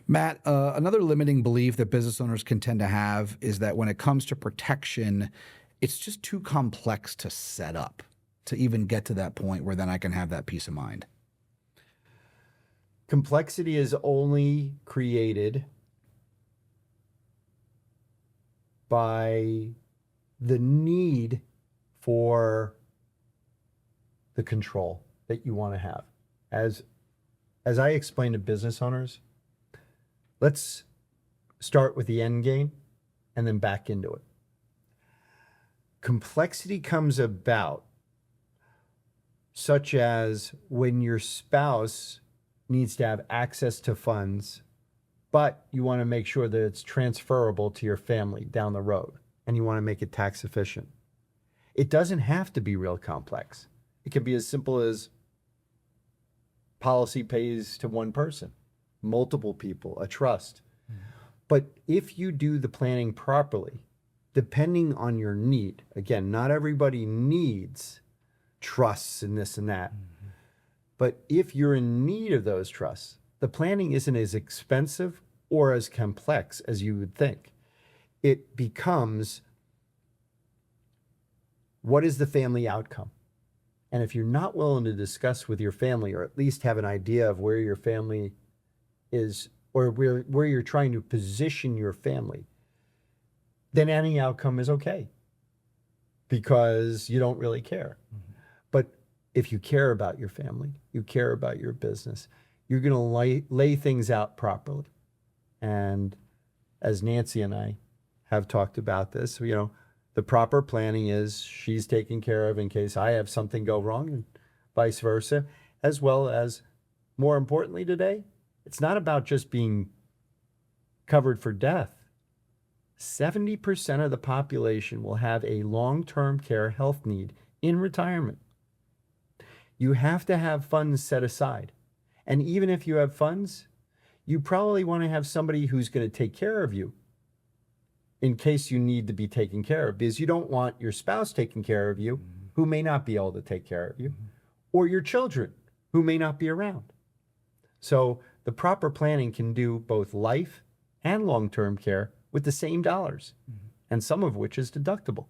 Matt, another limiting belief that business owners can tend to have is that when it comes to protection, it's just too complex to set up to even get to that point where then I can have that peace of mind. Complexity is only created by the need for the control that you want to have. As I explain to business owners, let's start with the end game and then back into it. Complexity comes about such as when your spouse needs to have access to funds, but you want to make sure that it's transferable to your family down the road and you want to make it tax efficient. It doesn't have to be real complex. It can be as simple as policy pays to one person, multiple people, a trust. But if you do the planning properly, depending on your need, again, not everybody needs trusts and this and that. But if you're in need of those trusts, the planning isn't as expensive or as complex as you would think. It becomes, what is the family outcome? And if you're not willing to discuss with your family, or at least have an idea of where your family is, or where you're trying to position your family, then any outcome is okay because you don't really care. But if you care about your family, you care about your business, you're going to lay things out properly. And as Nancy and I have talked about this, the proper planning is she's taken care of in case I have something go wrong and vice versa, as well as, more importantly today, it's not about just being covered for death. 70% of the population will have a long-term care health need in retirement. You have to have funds set aside. And even if you have funds, you probably want to have somebody who's going to take care of you in case you need to be taken care of, because you don't want your spouse taking care of you who may not be able to take care of you, or your children who may not be around. So the proper planning can do both life and long-term care with the same dollars, and some of which is deductible.